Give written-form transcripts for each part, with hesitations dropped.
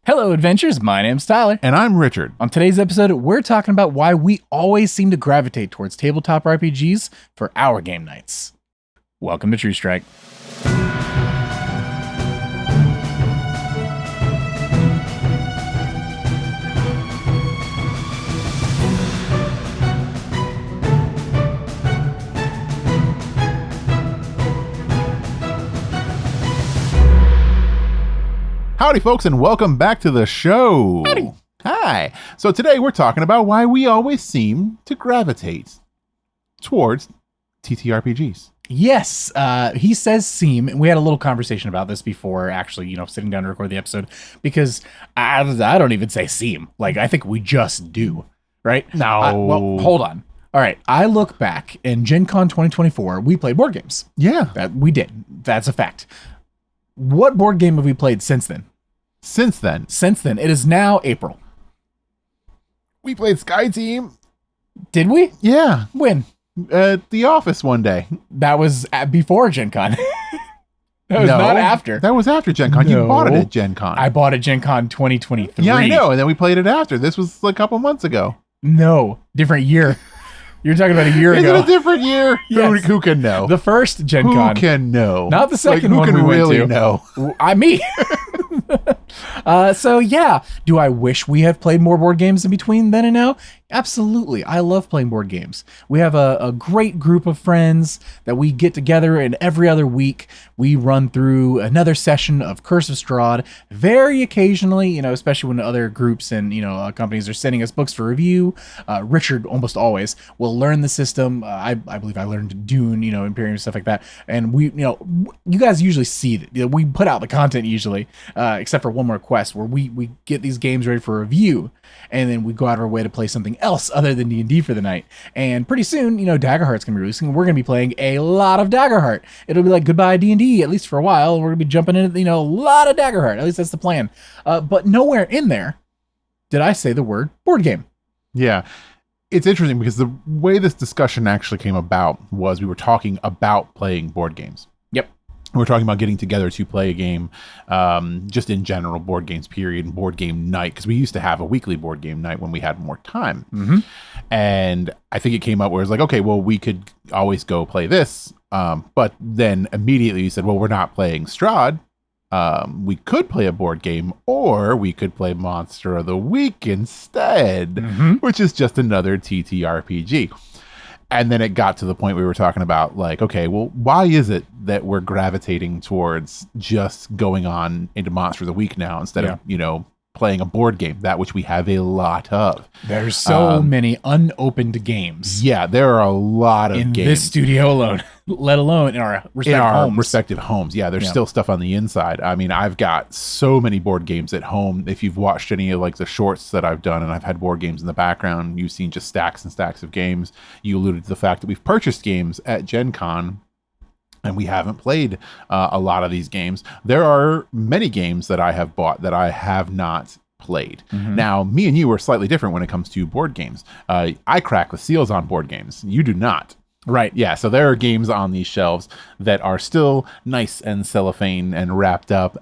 Hello, adventurers. My name's Tyler. And I'm Richard. On today's episode, we're talking about why we always seem to gravitate towards tabletop RPGs for our game nights. Welcome to True Strike. Howdy, folks, and welcome back to the show. Howdy. Hi. So today we're talking about why we always seem to gravitate towards TTRPGs. Yes, he says seem, and we had a little conversation about this before actually, sitting down to record the episode, because I don't even say seem. Like, I think we just do, right? No. Well, hold on. All right, I look back in Gen Con 2024, we played board games. Yeah. That we did. That's a fact. What board game have we played since then? Since then, It is now April. we played Sky Team. Did we? Yeah. When? At the office one day. That was before Gen Con. That was not after. That was after Gen Con. No. You bought it at Gen Con. I bought it Gen Con 2023. Yeah, I know. And then we played it after. This was a couple months ago. No, different year. You're talking about a year Is ago. it a different year? Yes. Who can know? The first Gen Who Con. can know? Not the second who one can we went really to. know? Me. So yeah, do I wish we had played more board games in between then and now? Absolutely. I love playing board games. We have a great group of friends that we get together, and every other week we run through another session of Curse of Strahd. Very occasionally, especially when other groups and companies are sending us books for review, Richard almost always will learn the system. I believe I learned Dune, Imperium, stuff like that. And we, you guys usually see that we put out the content usually, except for one more quest where we get these games ready for review, and then we go out of our way to play something else other than D&D for the night. And pretty soon, Daggerheart's gonna be releasing, and we're gonna be playing a lot of Daggerheart. It'll be like goodbye D&D, at least for a while. We're gonna be jumping into a lot of Daggerheart. At least that's the plan. But nowhere in there did I say the word board game. Yeah. It's interesting because the way this discussion actually came about was we were talking about playing board games. Yep. We're talking about getting together to play a game, just in general, board games, period, and board game night, because we used to have a weekly board game night when we had more time. Mm-hmm. And I think it came up where it's like, okay, well, we could always go play this. But then immediately you said, well, we're not playing Strahd. We could play a board game, or we could play Monster of the Week instead, which is just another TTRPG. And then it got to the point we were talking about, like, okay, well, why is it that we're gravitating towards just going on into Monster of the Week now instead of, playing a board game, that which we have a lot of? There's so many unopened games. Yeah, there are a lot of in games. this studio alone, let alone in our respective homes. Yeah, there's still stuff on the inside. I mean, I've got so many board games at home. If you've watched any of the shorts that I've done, and I've had board games in the background, you've seen just stacks and stacks of games. You alluded to the fact that we've purchased games at Gen Con, and we haven't played a lot of these games. There are many games that I have bought that I have not played. Now, me and you are slightly different when it comes to board games. I crack the seals on board games. You do not. Right. Yeah, so there are games on these shelves that are still nice and cellophane and wrapped up,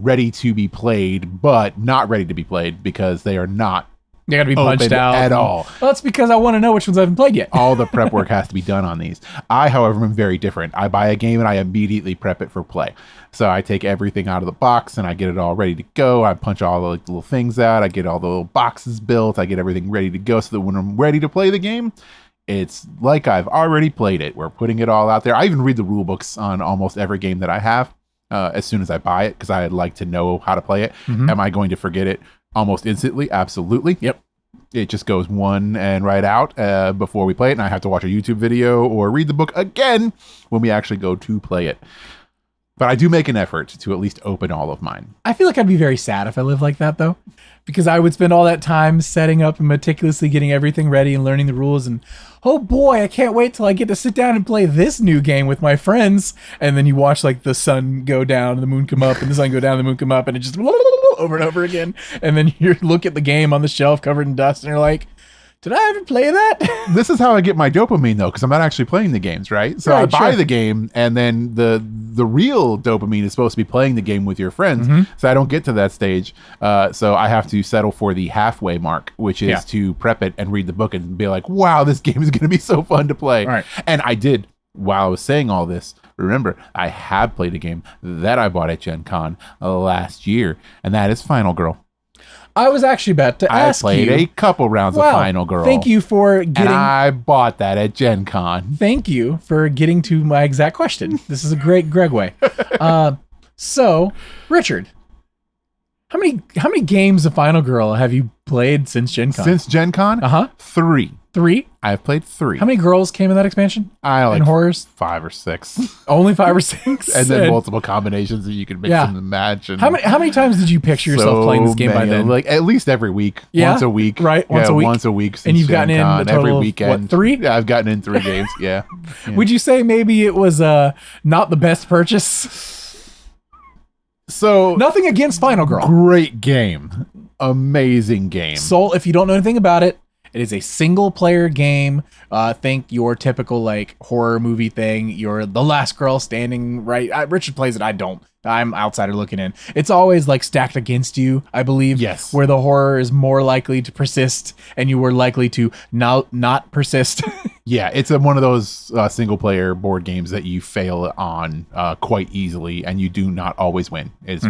ready to be played, but not ready to be played because they are not They got to be punched out at all. Well, that's because I want to know which ones I haven't played yet. All the prep work has to be done on these. I, however, am very different. I buy a game and I immediately prep it for play. So I take everything out of the box and I get it all ready to go. I punch all the little things out. I get all the little boxes built. I get everything ready to go so that when I'm ready to play the game, it's like I've already played it. We're putting it all out there. I even read the rule books on almost every game that I have as soon as I buy it, because I'd like to know how to play it. Am I going to forget it almost instantly? Absolutely. Yep. It just goes one and right out before we play it, and I have to watch a YouTube video or read the book again when we actually go to play it. But I do make an effort to at least open all of mine. I feel like I'd be very sad if I lived like that, though, because I would spend all that time setting up and meticulously getting everything ready and learning the rules. And oh boy, I can't wait till I get to sit down and play this new game with my friends. And then you watch the sun go down and the moon come up, and the sun go down and the moon come up, and it just over and over again. And then you look at the game on the shelf covered in dust, and you're like, Did I ever play that? This is how I get my dopamine though, because I'm not actually playing the games, right? So Right, I buy sure. the game, and then the real dopamine is supposed to be playing the game with your friends. So I don't get to that stage. So I have to settle for the halfway mark, which is to prep it and read the book and be like, wow, this game is going to be so fun to play. Right. And I did. While I was saying all this, remember, I have played a game that I bought at Gen Con last year, and that is Final Girl. I was actually about to ask you. I played a couple rounds of Final Girl. Thank you for getting. And I bought that at Gen Con. Thank you for getting to my exact question. This is a great Greg way. So, Richard, how many games of Final Girl have you played since Gen Con? Since Gen Con? 3. 3? I've played 3. How many girls came in that expansion? I like in horrors? 5 or 6. Only 5 or 6? And then multiple combinations that you can mix and match. And how many times did you picture yourself playing this game by then? Like at least every week. Yeah? Once a week. Right? Once a week? Once a week since And you've gotten Gen Con, in a total every of, weekend. what, 3? Yeah, I've gotten in 3 games. Yeah. Would you say maybe it was not the best purchase? So Nothing against Final Girl. Great game. Amazing game. Soul, if you don't know anything about it, it is a single player game. Think your typical like horror movie thing. You're the last girl standing right. Richard plays it. I don't. I'm outsider looking in. It's always like stacked against you, I believe. Yes. Where the horror is more likely to persist and you were likely to not persist. Yeah, it's one of those single player board games that you fail on quite easily, and you do not always win. It's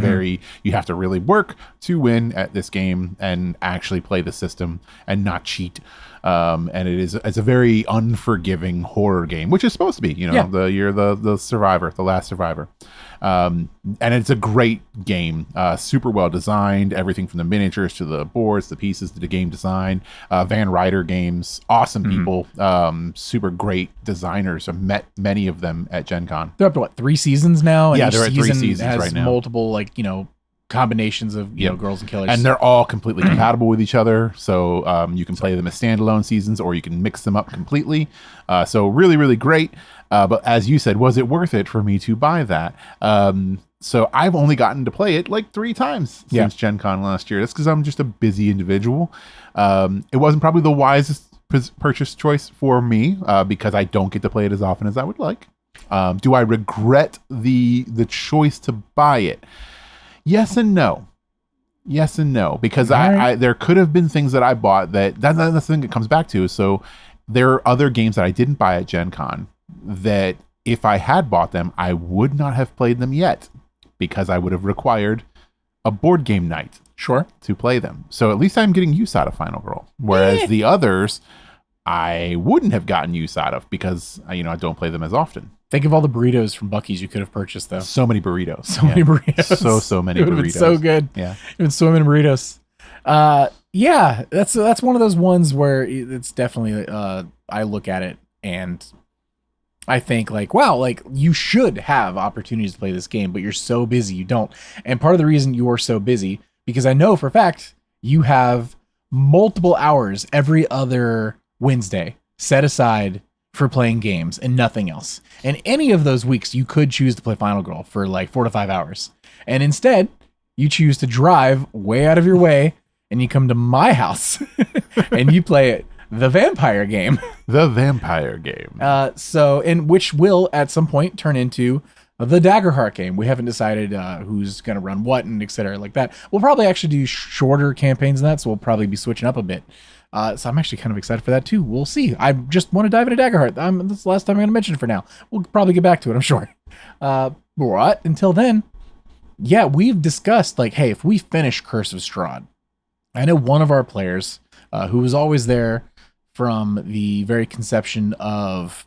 you have to really work to win at this game and actually play the system and not cheat. And it's a very unforgiving horror game, which is supposed to be, you're the survivor, the last survivor. And it's a great game, super well designed, everything from the miniatures to the boards, the pieces to the game design. Van Ryder Games, awesome people, super great designers. I've met many of them at Gen Con. They're up to 3 seasons now? Yeah, and they're at 3 seasons has right now. Multiple combinations of girls and killers, and they're all completely compatible with each other. So you can play them as standalone seasons, or you can mix them up completely. So really, really great. But as you said, was it worth it for me to buy that? So I've only gotten to play it like 3 times since Gen Con last year. That's because I'm just a busy individual. It wasn't probably the wisest purchase choice for me because I don't get to play it as often as I would like. Do I regret the choice to buy it? Yes and no. Yes and no, because I there could have been things that I bought that's the thing it comes back to. So there are other games that I didn't buy at Gen Con that if I had bought them, I would not have played them yet because I would have required a board game night to play them. So at least I'm getting use out of Final Girl. Whereas the others, I wouldn't have gotten use out of because, I don't play them as often. Think of all the burritos from Buc-ee's you could have purchased, though. So many burritos. So many burritos. So many it would burritos. Have been so good. Yeah. It would swim in burritos. Yeah, that's one of those ones where it's definitely, I look at it and I think like, wow, like you should have opportunities to play this game, but you're so busy you don't. And part of the reason you're so busy, because I know for a fact you have multiple hours every other Wednesday set aside for playing games and nothing else. And any of those weeks you could choose to play Final Girl for like 4 to 5 hours. And instead you choose to drive way out of your way and you come to my house and you play the vampire game. The vampire game. Which will at some point turn into the Daggerheart game. We haven't decided who's going to run what and et cetera like that. We'll probably actually do shorter campaigns than that, so we'll probably be switching up a bit. So I'm actually kind of excited for that too. We'll see. I just want to dive into Daggerheart. That's the last time I'm going to mention it for now. We'll probably get back to it, I'm sure. But until then, yeah, we've discussed like, hey, if we finish Curse of Strahd, I know one of our players who was always there from the very conception of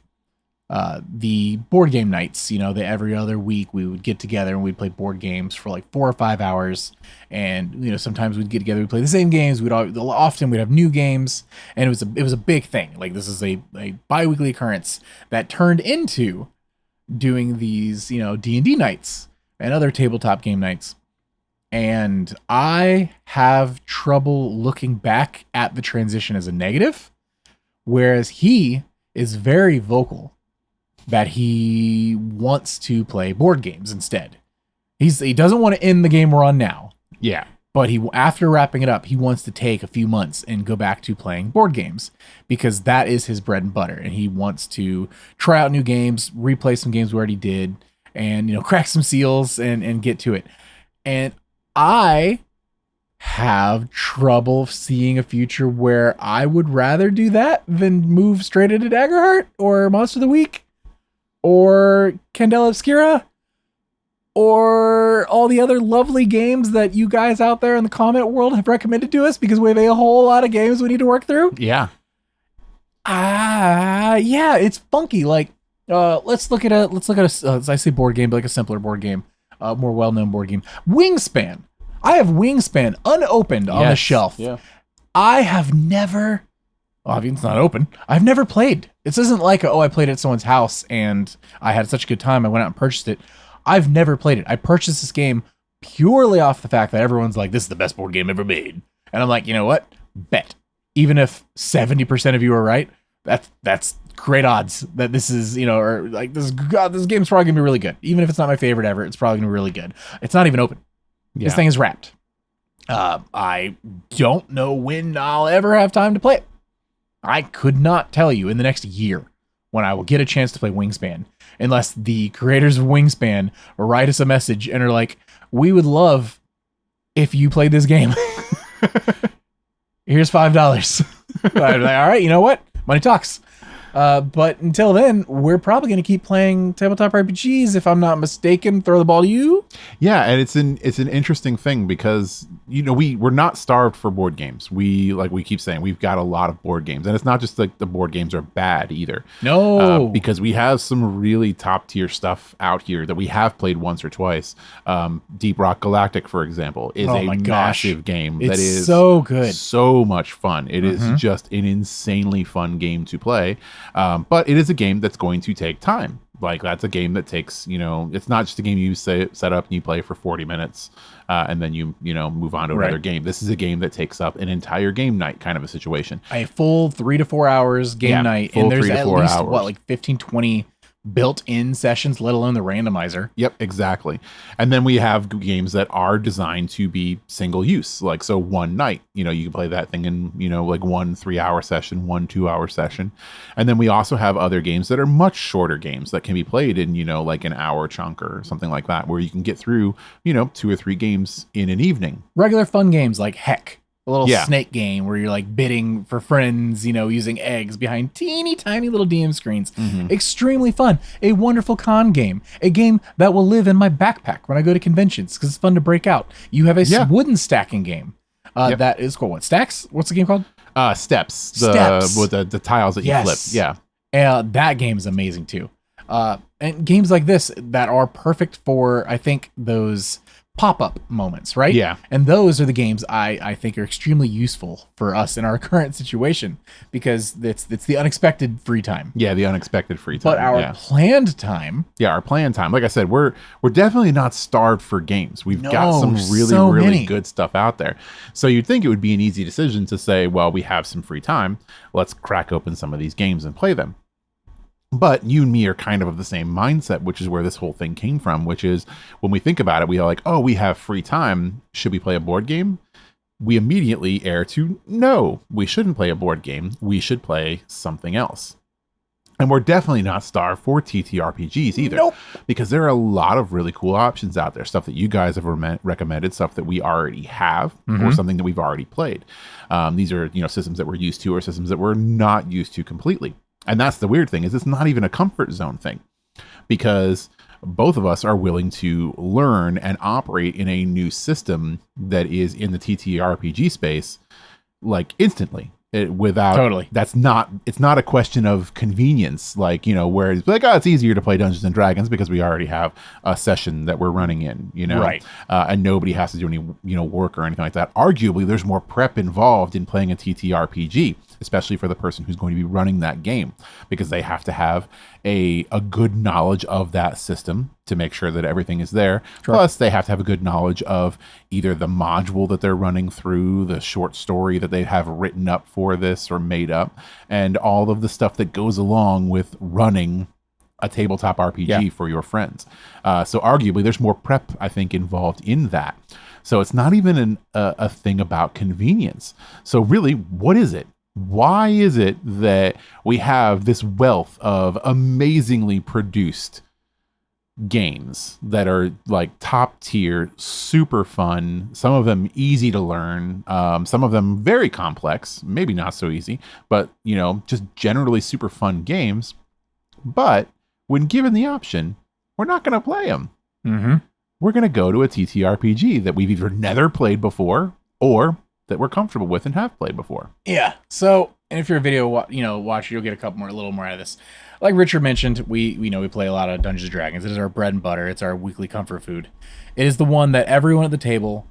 the board game nights, that every other week we would get together and we'd play board games for like 4 or 5 hours. And, sometimes we'd get together, we'd play the same games. Often we'd have new games, and it was a big thing. Like this is a bi-weekly occurrence that turned into doing these, D&D nights and other tabletop game nights. And I have trouble looking back at the transition as a negative, whereas he is very vocal that he wants to play board games instead. He doesn't want to end the game we're on now. Yeah. But after wrapping it up, he wants to take a few months and go back to playing board games because that is his bread and butter. And he wants to try out new games, replay some games we already did, and crack some seals and get to it. And I have trouble seeing a future where I would rather do that than move straight into Daggerheart or Monster of the Week or Candela Obscura or all the other lovely games that you guys out there in the comment world have recommended to us, because we have a whole lot of games we need to work through. Yeah. Yeah, it's funky. Like, let's look at I say board game, but like a simpler board game, more well-known board game. Wingspan. I have Wingspan unopened on the shelf. Yeah. I have never, obviously it's not open, I've never played. This isn't like, I played it at someone's house and I had such a good time, I went out and purchased it. I've never played it. I purchased this game purely off the fact that everyone's like, this is the best board game ever made. And I'm like, you know what? Bet. Even if 70% of you are right, that's great odds that this is, or like this game's probably gonna be really good. Even if it's not my favorite ever, it's probably gonna be really good. It's not even open. Yeah. This thing is wrapped. I don't know when I'll ever have time to play it. I could not tell you in the next year when I will get a chance to play Wingspan, unless the creators of Wingspan write us a message and are like, we would love if you played this game. Here's $5. I'm like, all right, you know what? Money talks. But until then, we're probably going to keep playing tabletop RPGs, if I'm not mistaken. Throw the ball to you. Yeah, and it's an interesting thing because we're not starved for board games. We keep saying, we've got a lot of board games, and it's not just like the board games are bad either. No, because we have some really top tier stuff out here that we have played once or twice. Deep Rock Galactic, for example, is massive game that is so good, so much fun. It is just an insanely fun game to play. But it is a game that's going to take time. Like, that's a game that takes, it's not just a game you set up and you play for 40 minutes and then you move on to another game. This is a game that takes up an entire game night kind of a situation. A full 3 to 4 hours game night. And there's at least, 15, 20 built-in sessions, let alone the randomizer. Yep, exactly. And then we have games that are designed to be single use. Like, so one night, you can play that thing in, like 1 3-hour session, 1 2-hour session. And then we also have other games that are much shorter games that can be played in, like an hour chunk or something like that, where you can get through, 2 or 3 games in an evening. Regular fun games like Heck. A little snake game where you're like bidding for friends, using eggs behind teeny tiny little DM screens. Extremely fun. A wonderful con game. A game that will live in my backpack when I go to conventions because it's fun to break out. You have a wooden stacking game. That is called what? Stacks? What's the game called? Steps. Steps. With the tiles that you flip. Yeah. That game is amazing too. And games like this that are perfect for, I think, those pop-up moments, right? Yeah. And those are the games I think are extremely useful for us in our current situation because it's the unexpected free time. Yeah, the unexpected free time. But our planned time. Yeah, our planned time. Like I said, we're definitely not starved for games. We've got some really good stuff out there. So you'd think it would be an easy decision to say, well, we have some free time. Let's crack open some of these games and play them. But you and me are kind of the same mindset, which is where this whole thing came from, which is when we think about it, we are like, oh, we have free time. Should we play a board game? We immediately err to, no, we shouldn't play a board game. We should play something else. And we're definitely not starved for TTRPGs either. Nope. Because there are a lot of really cool options out there. Stuff that you guys have recommended, stuff that we already have, or something that we've already played. These are, systems that we're used to or systems that we're not used to completely. And that's the weird thing, is it's not even a comfort zone thing, because both of us are willing to learn and operate in a new system that is in the TTRPG space, like instantly. Totally. It's not a question of convenience, like, where it's like, it's easier to play Dungeons and Dragons because we already have a session that we're running in, right. And nobody has to do any, work or anything like that. Arguably, there's more prep involved in playing a TTRPG, especially for the person who's going to be running that game, because they have to have a good knowledge of that system to make sure that everything is there. Sure. Plus, they have to have a good knowledge of either the module that they're running through, the short story that they have written up for this or made up, and all of the stuff that goes along with running a tabletop RPG for your friends. So arguably, there's more prep, I think, involved in that. So it's not even a thing about convenience. So really, what is it? Why is it that we have this wealth of amazingly produced games that are like top tier, super fun, some of them easy to learn, some of them very complex, maybe not so easy, but just generally super fun games. But when given the option, we're not going to play them. Mm-hmm. We're going to go to a TTRPG that we've either never played before or that we're comfortable with and have played before. Yeah. So, and if you're a video watcher, you'll get a little more out of this. Like Richard mentioned, we play a lot of Dungeons and Dragons. It is our bread and butter. It's our weekly comfort food. It is the one that everyone at the table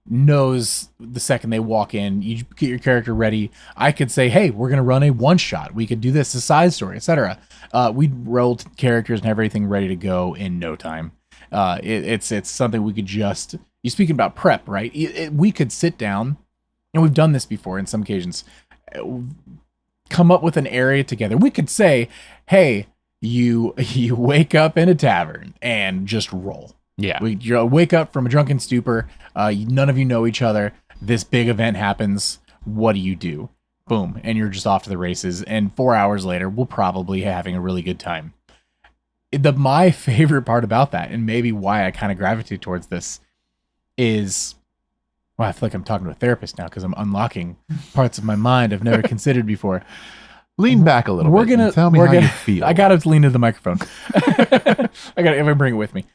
knows the second they walk in. You get your character ready. I could say, hey, we're going to run a one shot. We could do this, a side story, etc. We'd roll characters and have everything ready to go in no time. It's something we could just, you speaking about prep, right? We could sit down, and we've done this before in some occasions, come up with an area together. We could say, hey, you wake up in a tavern and just roll. Yeah. You wake up from a drunken stupor. None of you know each other. This big event happens. What do you do? Boom. And you're just off to the races. And 4 hours later, we'll probably be having a really good time. My favorite part about that, and maybe why I kind of gravitate towards this, is, well, I feel like I'm talking to a therapist now because I'm unlocking parts of my mind I've never considered before. Lean back a little bit and tell me how you feel. I got to lean into the microphone. I got to bring it with me.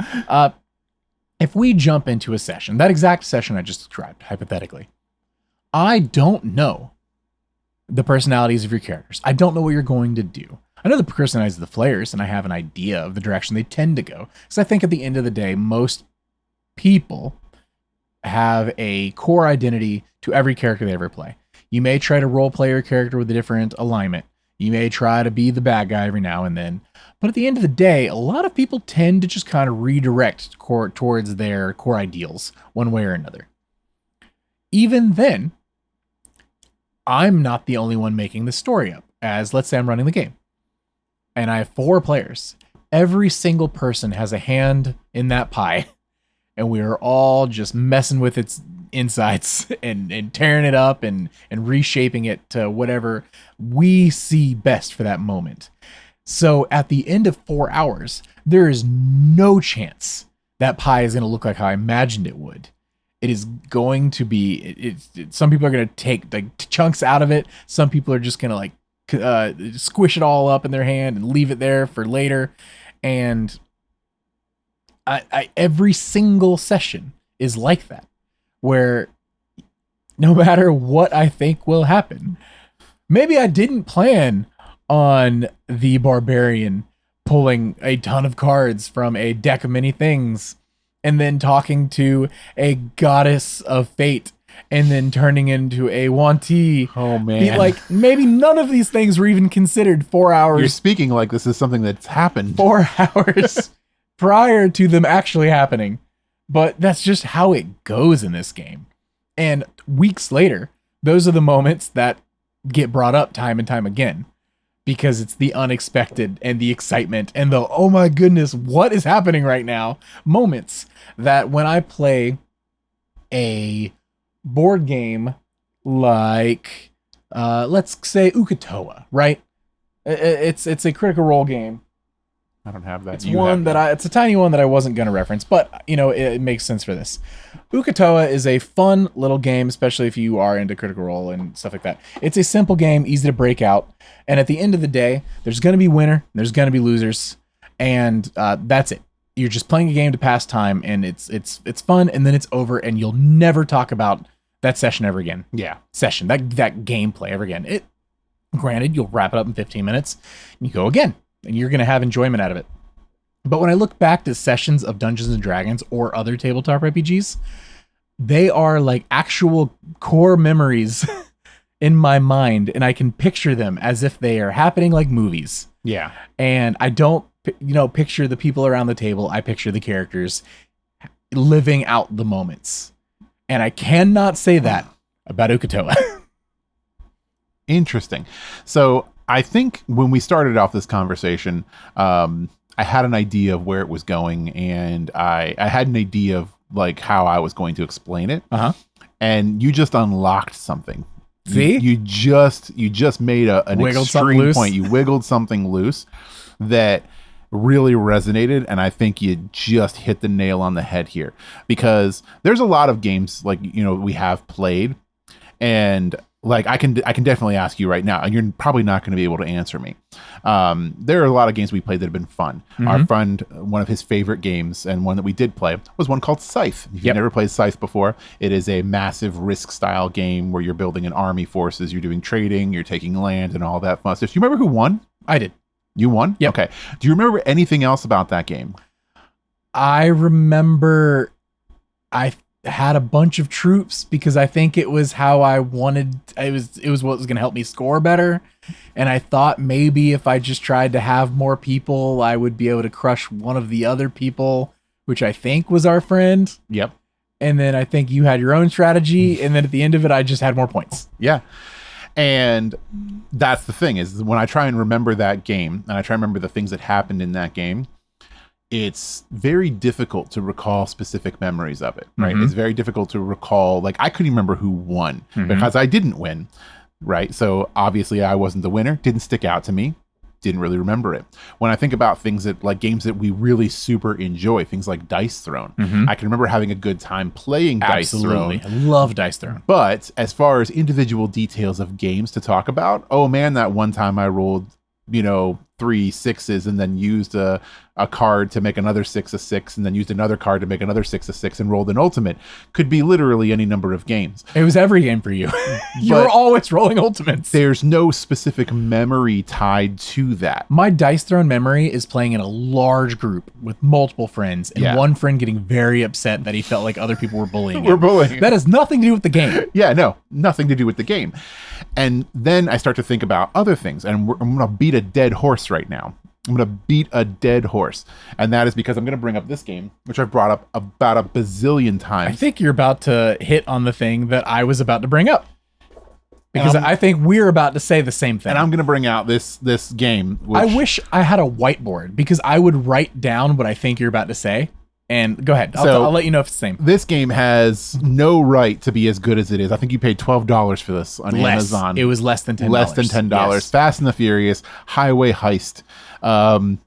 If we jump into a session, that exact session I just described, hypothetically, I don't know the personalities of your characters. I don't know what you're going to do. I know the personalities of the players, and I have an idea of the direction they tend to go. Because I think at the end of the day, most people have a core identity to every character they ever play. You may try to role play your character with a different alignment. You may try to be the bad guy every now and then. But at the end of the day, a lot of people tend to just kind of redirect towards their core ideals one way or another. Even then, I'm not the only one making the story up. As let's say I'm running the game, and I have 4 players. Every single person has a hand in that pie, and we are all just messing with its insides and tearing it up and reshaping it to whatever we see best for that moment. So at the end of 4 hours, there is no chance that pie is going to look like how I imagined it would. It is going to be, some people are going to take like chunks out of it. Some people are just going to like squish it all up in their hand and leave it there for later. And I every single session is like that, where no matter what I think will happen, maybe I didn't plan on the barbarian pulling a ton of cards from a deck of many things and then talking to a goddess of fate and then turning into a wantee. Oh, man. Like, maybe none of these things were even considered 4 hours. You're speaking like this is something that's happened. 4 hours prior to them actually happening. But that's just how it goes in this game. And weeks later, those are the moments that get brought up time and time again. Because it's the unexpected and the excitement and the, oh my goodness, what is happening right now? Moments that when I play a board game like, let's say Ukatoa, right? It's a Critical Role game. I don't have that. It's it's a tiny one that I wasn't going to reference, but it makes sense for this. Ukatoa is a fun little game, especially if you are into Critical Role and stuff like that. It's a simple game, easy to break out, and at the end of the day, there's going to be winner, there's going to be losers, and that's it. You're just playing a game to pass time, and it's fun, and then it's over, and you'll never talk about that session ever again. Yeah, session, that gameplay ever again. Granted, you'll wrap it up in 15 minutes, and you go again, and you're going to have enjoyment out of it. But when I look back to sessions of Dungeons and Dragons or other tabletop RPGs, they are like actual core memories in my mind, and I can picture them as if they are happening like movies. Yeah. And I don't, picture the people around the table. I picture the characters living out the moments. And I cannot say that about Ukatoa. Interesting. So I think when we started off this conversation, I had an idea of where it was going, and I had an idea of like how I was going to explain it. Uh-huh. And you just unlocked something. See? You just made an Wiggled something extreme loose. point. You wiggled something loose that really resonated, and I think you just hit the nail on the head here, because there's a lot of games like, you know, we have played, and like I can definitely ask you right now, and you're probably not going to be able to answer me. There are a lot of games we played that have been fun. Mm-hmm. Our friend, one of his favorite games, and one that we did play, was one called Scythe. If you've never played Scythe before, it is a massive risk style game where you're building an army forces, you're doing trading, you're taking land, and all that fun stuff. Do you remember who won? I did. You won? Yep. Okay. Do you remember anything else about that game? I remember I had a bunch of troops because I think it was how I wanted. It was what was going to help me score better. And I thought maybe if I just tried to have more people, I would be able to crush one of the other people, which I think was our friend. Yep. And then I think you had your own strategy. And then at the end of it, I just had more points. Yeah. And that's the thing, is when I try and remember that game, and I try and remember the things that happened in that game, it's very difficult to recall specific memories of it, right? Mm-hmm. It's very difficult to recall, like I couldn't remember who won because I didn't win, right? So obviously I wasn't the winner, didn't stick out to me, didn't really remember it. When I think about things that, like games that we really super enjoy, things like Dice Throne, I can remember having a good time playing Dice Throne. I love Dice Throne. But as far as individual details of games to talk about, oh man, that one time I rolled, 3 6s and then used a card to make another 6 a 6, and then used another card to make another 6 a 6 and rolled an ultimate, could be literally any number of games. It was every game for you. You were always rolling ultimates. There's no specific memory tied to that. My Dice Throne memory is playing in a large group with multiple friends, and one friend getting very upset that he felt like other people were bullying him. We're bullying. That has nothing to do with the game. Yeah, no, nothing to do with the game. And then I start to think about other things, and I'm going to beat a dead horse right now. I'm going to beat a dead horse. And that is because I'm going to bring up this game, which I've brought up about a bazillion times. I think you're about to hit on the thing that I was about to bring up. Because I think we're about to say the same thing. And I'm going to bring out this game. I wish I had a whiteboard, because I would write down what I think you're about to say. And go ahead. I'll let you know if it's the same. This game has no right to be as good as it is. I think you paid $12 for this on Amazon. It was less than $10. Less than $10. Yes. Fast and the Furious, Highway Heist. I'm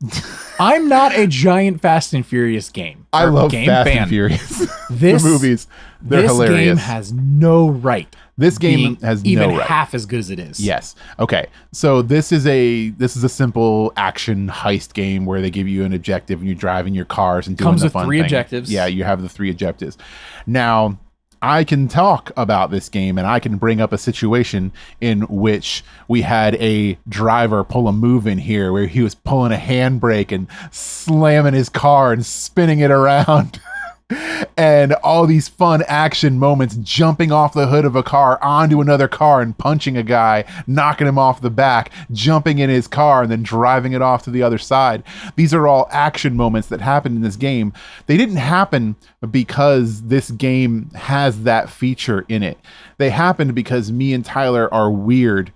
not a giant Fast and Furious game. I love game Fast fan. and Furious. The movies, they're hilarious. This game has no right. This game has even no right. half as good as it is. Yes. Okay. So this is a simple action heist game where they give you an objective and you're driving your cars and doing Comes the with fun 3 thing. objectives. Yeah, you have the 3 objectives. Now, I can talk about this game and I can bring up a situation in which we had a driver pull a move in here where he was pulling a handbrake and slamming his car and spinning it around. And all these fun action moments, jumping off the hood of a car onto another car and punching a guy, knocking him off the back, jumping in his car and then driving it off to the other side. These are all action moments that happened in this game. They didn't happen because this game has that feature in it. They happened because me and Tyler are weird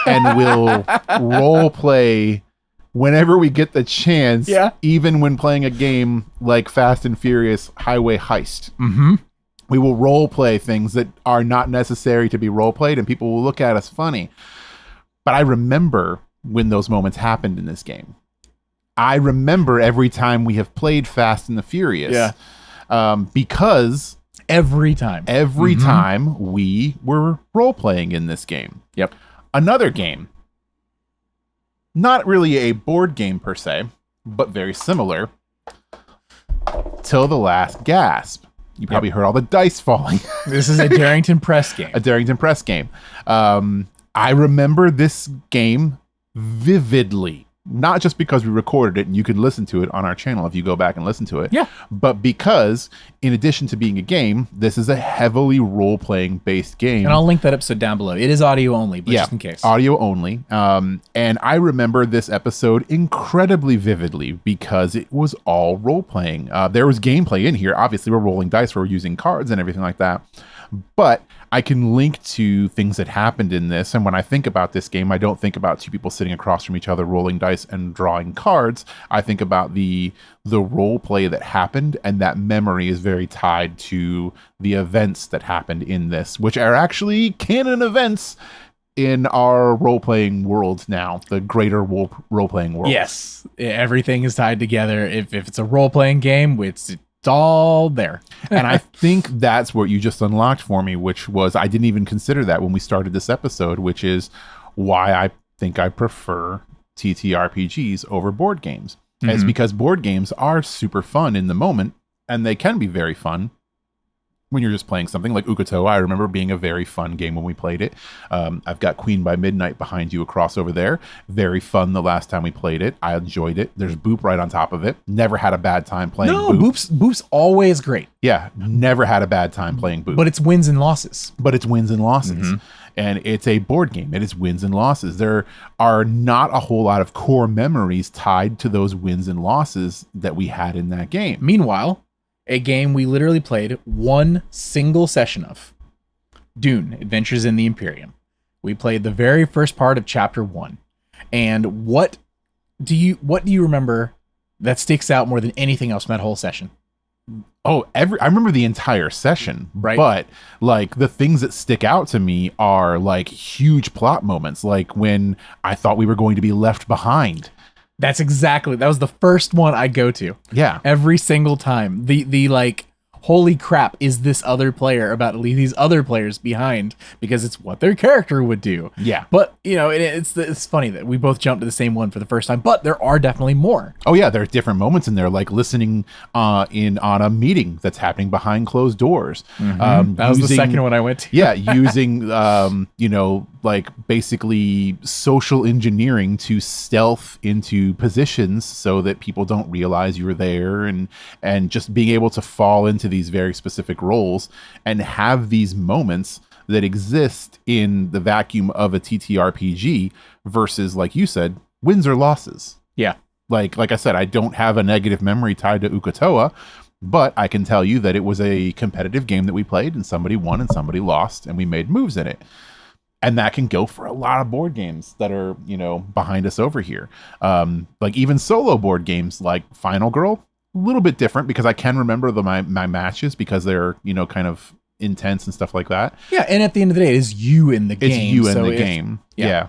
and will role play whenever we get the chance, even when playing a game like Fast and Furious Highway Heist. We will role play things that are not necessary to be role played, and people will look at us funny. But I remember when those moments happened in this game. I remember every time we have played Fast and the Furious. Because every time we were role playing in this game. Yep. Another game. Not really a board game per se, but very similar. Till the Last Gasp. You probably heard all the dice falling. This is a Darrington Press game. A Darrington Press game. I remember this game vividly. Not just because we recorded it and you can listen to it on our channel if you go back and listen to it. Yeah. But because, in addition to being a game, this is a heavily role-playing based game. And I'll link that episode down below. It is audio only, but just in case. Audio only. And I remember this episode incredibly vividly because it was all role-playing. There was gameplay in here. Obviously, we're rolling dice. We're using cards and everything like that. But I can link to things that happened in this. And when I think about this game, I don't think about two people sitting across from each other rolling dice and drawing cards. I think about the role play that happened, and that memory is very tied to the events that happened in this, which are actually canon events in our role-playing world now, the greater role-playing world. Yes, everything is tied together. If it's a role-playing game, it's all there. And I think that's what you just unlocked for me, which was, I didn't even consider that when we started this episode, which is why I think I prefer TTRPGs over board games. Mm-hmm. It's because board games are super fun in the moment, and they can be very fun when you're just playing something like Ukatoa. I remember being a very fun game when we played it. I've got Queen by Midnight behind you across over there. Very fun the last time we played it. I enjoyed it. There's Boop right on top of it. Never had a bad time playing Boop. Boop's always great. Yeah, never had a bad time playing Boop. But it's wins and losses. Mm-hmm. And it's a board game. It is wins and losses. There are not a whole lot of core memories tied to those wins and losses that we had in that game. Meanwhile, a game we literally played one single session of, Dune: Adventures in the Imperium. We played the very first part of Chapter 1. And what do you remember that sticks out more than anything else from that whole session? I remember the entire session, right? But like the things that stick out to me are like huge plot moments, like when I thought we were going to be left behind. That was the first one I go to. Yeah. Every single time. The like, holy crap, is this other player about to leave these other players behind, because it's what their character would do. Yeah. But, it's funny that we both jumped to the same one for the first time, but there are definitely more. Oh yeah, there are different moments in there, like listening on a meeting that's happening behind closed doors. Mm-hmm. That was the second one I went to. Yeah, using like basically social engineering to stealth into positions so that people don't realize you were there, and just being able to fall into these very specific roles and have these moments that exist in the vacuum of a TTRPG versus, like you said, wins or losses. Yeah. Like I said, I don't have a negative memory tied to Ukatoa, but I can tell you that it was a competitive game that we played, and somebody won and somebody lost, and we made moves in it. And that can go for a lot of board games that are, behind us over here. Like even solo board games like Final Girl, a little bit different because I can remember my matches because they're, kind of intense and stuff like that. Yeah, and at the end of the day, it is you in the game. It's you in the game. Yeah.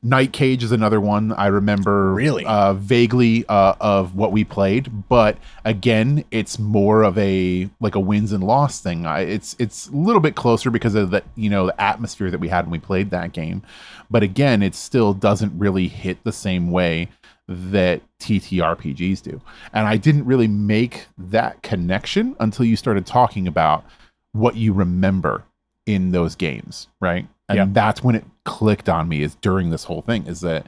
Night Cage is another one I remember really vaguely of what we played, but again, it's more of a wins and loss thing. It's a little bit closer because of the the atmosphere that we had when we played that game, but again, it still doesn't really hit the same way that TTRPGs do. And I didn't really make that connection until you started talking about what you remember in those games, right? And that's when it clicked on me, is during this whole thing, is that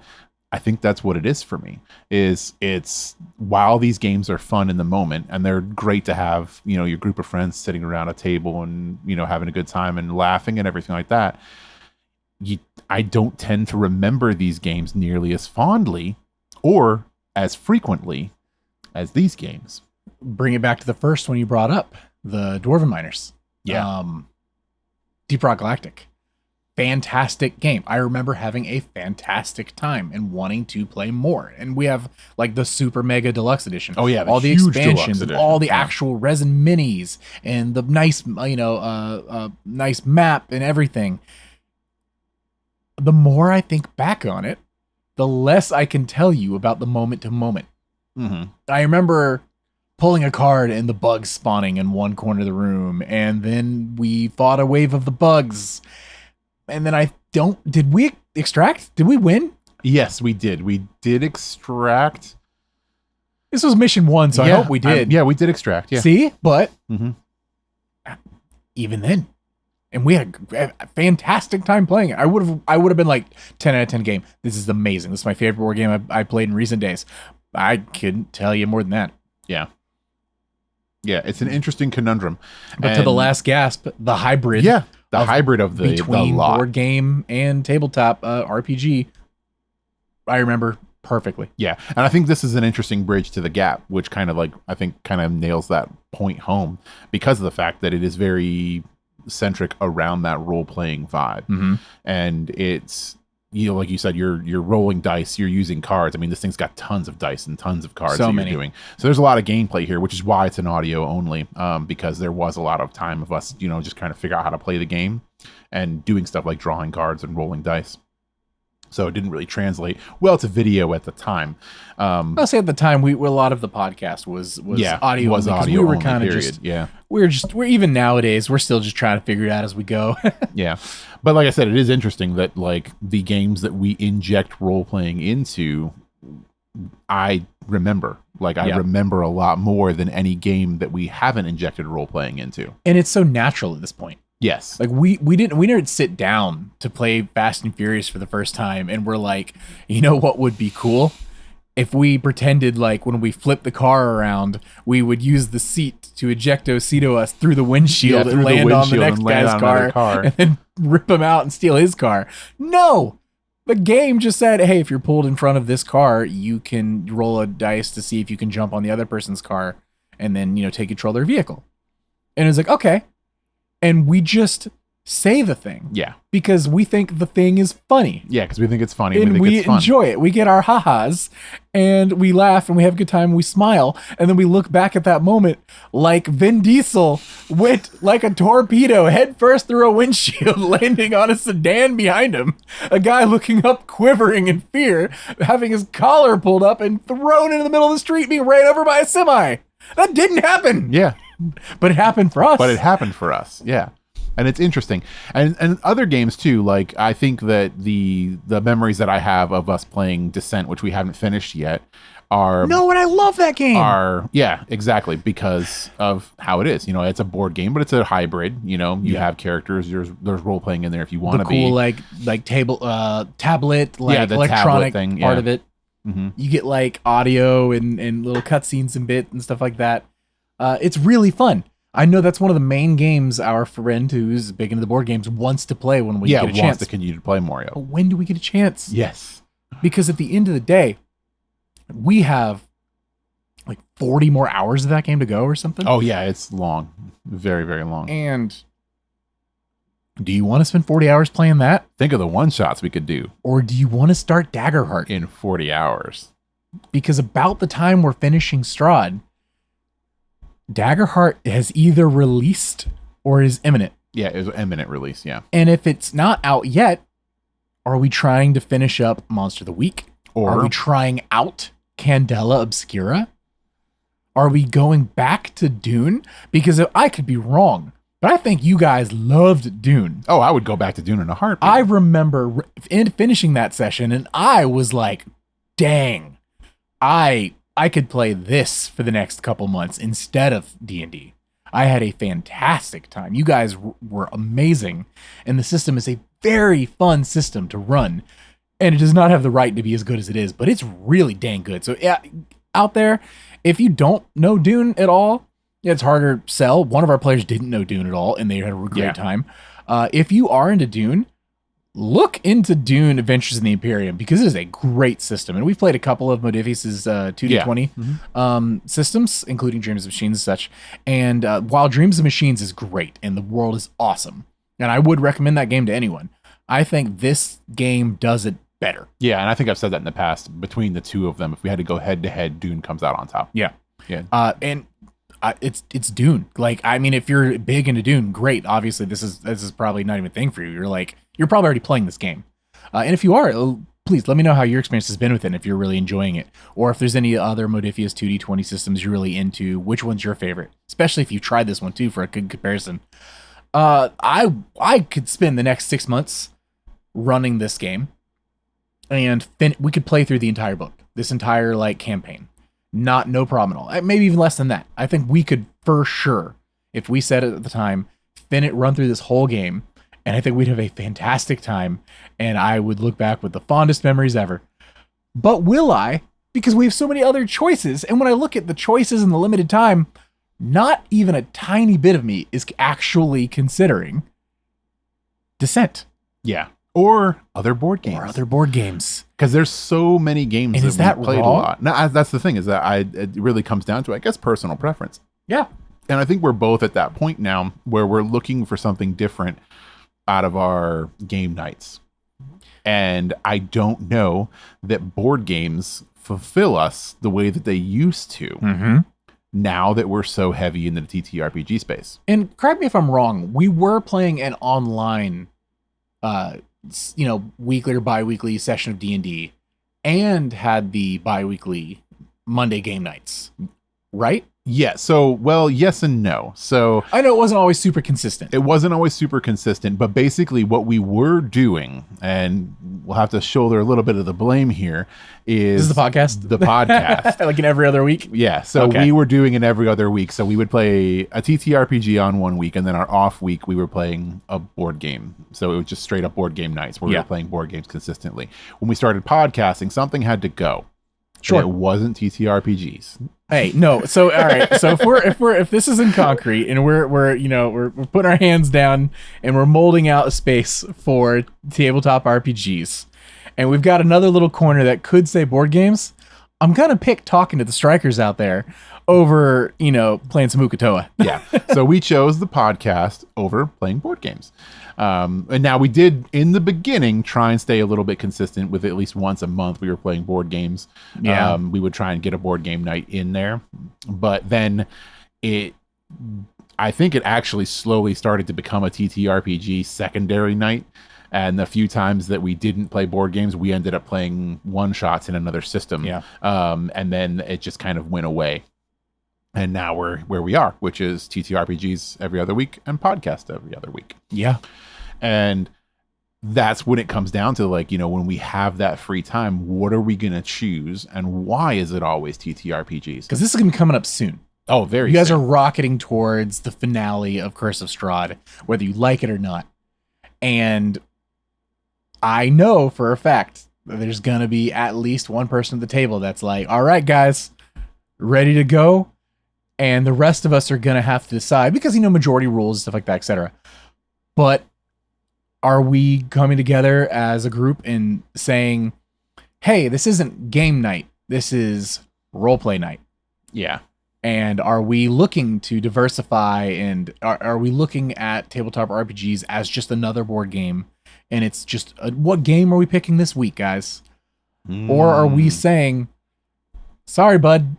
I think that's what it is for me, is it's, while these games are fun in the moment and they're great to have, your group of friends sitting around a table and, having a good time and laughing and everything like that, I don't tend to remember these games nearly as fondly or as frequently as these games. Bring it back to the first one you brought up, the Dwarven Miners. Yeah. Deep Rock Galactic. Fantastic game. I remember having a fantastic time and wanting to play more. And we have like the super mega deluxe edition. Oh yeah, all the expansions, and all the actual resin minis, and the nice, nice map and everything. The more I think back on it, the less I can tell you about the moment to moment. Mm-hmm. I remember pulling a card and the bugs spawning in one corner of the room, and then we fought a wave of the bugs, and then did we extract? Did we win? Yes, we did. We did extract. This was mission 1, so I hope we did. We did extract. Yeah. See, but mm-hmm. even then, and we had a fantastic time playing it. I would have been like 10 out of 10 game. This is amazing. This is my favorite board game I played in recent days. I couldn't tell you more than that. Yeah. Yeah, it's an interesting conundrum. But to the last gasp, the hybrid. Yeah, the hybrid of between board game and tabletop RPG, I remember perfectly. Yeah, and I think this is an interesting bridge to the gap, which kind of nails that point home, because of the fact that it is very centric around that role playing vibe. Mm-hmm. And it's, you know, like you said, you're rolling dice, you're using cards. I mean, this thing's got tons of dice and tons of cards So that many. you're doing. So there's a lot of gameplay here, which is why it's an audio only, because there was a lot of time of us, you know, just trying to figure out how to play the game and doing stuff like drawing cards and rolling dice. So it didn't really translate well to video at the time. I'll say at the time, a lot of the podcast was audio was only, 'cause audio we were only, kind of period. just we're even nowadays we're still just trying to figure it out as we go. Yeah. But like I said, it is interesting that like the games that we inject role playing into, I remember. Like I remember a lot more than any game that we haven't injected role playing into. And it's so natural at this point. Yes. Like we didn't sit down to play Fast and Furious for the first time and we're like, you know what would be cool? If we pretended like when we flipped the car around, we would use the seat to ejecto-ceto us through the windshield and land on the next guy's car and then rip him out and steal his car. No! The game just said, hey, if you're pulled in front of this car, you can roll a dice to see if you can jump on the other person's car and then, you know, take control of their vehicle. And it's like, okay. And we just say the thing. Yeah. Because we think the thing is funny. Yeah, because we think it's funny. And we it's fun. enjoy it. We get our ha-has and we laugh and we have a good time and we smile. And then we look back at that moment like Vin Diesel went like a torpedo head first through a windshield, landing on a sedan behind him. A guy looking up, quivering in fear, having his collar pulled up and thrown into the middle of the street, being ran over by a semi. That didn't happen. Yeah. But it happened for us. Yeah. And it's interesting. And other games too, like I think that the memories that I have of us playing Descent, which we haven't finished yet, are No, and I love that game. Yeah, exactly, because of how it is. You know, it's a board game, but it's a hybrid. You know, you have characters, there's role playing in there if you want to be. The cool like tablet, like the electronic tablet thing, part of it. Mm-hmm. You get like audio and little cutscenes and bit and stuff like that. It's really fun. I know that's one of the main games our friend who's big into the board games wants to play when we get a chance. Wants to continue to play Mario. But when do we get a chance? Yes. Because at the end of the day, we have like 40 more hours of that game to go or something. Oh yeah, it's long. Very, very long. And do you want to spend 40 hours playing that? Think of the one-shots we could do. Or do you want to start Daggerheart? In 40 hours. Because about the time we're finishing Strahd, Daggerheart has either released or is imminent. Yeah, it was an imminent release, yeah. And if it's not out yet, are we trying to finish up Monster of the Week? Or are we trying out Candela Obscura? Are we going back to Dune? Because I could be wrong, but I think you guys loved Dune. Oh, I would go back to Dune in a heartbeat. I remember finishing that session and I was like, dang, I could play this for the next couple months instead of D&D. I had a fantastic time. You guys were amazing. And the system is a very fun system to run. And it does not have the right to be as good as it is, but it's really dang good. So yeah, out there, if you don't know Dune at all, it's harder to sell. One of our players didn't know Dune at all, and they had a great time. If you are into Dune, look into Dune Adventures in the Imperium, because it is a great system. And we've played a couple of Modifius's 2D20 systems, including Dreams of Machines and such. And while Dreams of Machines is great and the world is awesome, and I would recommend that game to anyone, I think this game does it better. Yeah, and I think I've said that in the past. Between the two of them, if we had to go head to head, Dune comes out on top. Yeah. And it's Dune. Like, I mean, if you're big into Dune, great. Obviously, this is probably not even a thing for you. You're probably already playing this game. And if you are, please let me know how your experience has been with it, and if you're really enjoying it, or if there's any other Modifius 2D20 systems you're really into, which one's your favorite? Especially if you tried this one too for a good comparison. I could spend the next 6 months running this game, and we could play through the entire book, this entire like campaign. No problem at all. Maybe even less than that. I think we could for sure, if we said it at the time, run through this whole game, and I think we'd have a fantastic time, and I would look back with the fondest memories ever. But will I? Because we have so many other choices, and when I look at the choices in the limited time, not even a tiny bit of me is actually considering Descent. Yeah. Or other board games. Because there's so many games and that we've played a lot. No, that's the thing, is that it really comes down to, I guess, personal preference. Yeah. And I think we're both at that point now where we're looking for something different out of our game nights. And I don't know that board games fulfill us the way that they used to now that we're so heavy in the TTRPG space. And correct me if I'm wrong, we were playing an online, weekly or bi-weekly session of D&D and had the bi-weekly Monday game nights, right? Yeah. So, well, yes and no. So I know it wasn't always super consistent. It wasn't always super consistent, but basically what we were doing, and we'll have to shoulder a little bit of the blame here, is the podcast? The podcast. Like in every other week? Yeah. So we were doing it every other week. So we would play a TTRPG on one week, and then our off week, we were playing a board game. So it was just straight up board game nights where we were playing board games consistently. When we started podcasting, something had to go. Sure. And it wasn't TTRPGs. Hey, no. So all right. So if this is in concrete and we're putting our hands down and we're molding out a space for tabletop RPGs, and we've got another little corner that could say board games, I'm gonna pick talking to the strikers out there over playing some Ukatoa. Yeah. So we chose the podcast over playing board games. And now we did in the beginning try and stay a little bit consistent with at least once a month we were playing board games. Yeah. We would try and get a board game night in there, but then I think it actually slowly started to become a TTRPG secondary night. And the few times that we didn't play board games, we ended up playing one shots in another system. Yeah. And then it just kind of went away. And now we're where we are, which is TTRPGs every other week and podcast every other week. Yeah. And that's when it comes down to when we have that free time, what are we going to choose? And why is it always TTRPGs? Because this is going to be coming up soon. Oh, very You guys soon. are rocketing towards the finale of Curse of Strahd, whether you like it or not. And I know for a fact that there's going to be at least one person at the table that's like, all right, guys, ready to go? And the rest of us are going to have to decide because, majority rules and stuff like that, etc. But are we coming together as a group and saying, hey, this isn't game night. This is roleplay night. Yeah. And are we looking to diversify and are we looking at tabletop RPGs as just another board game? And it's just, what game are we picking this week, guys? Or are we saying, sorry, bud,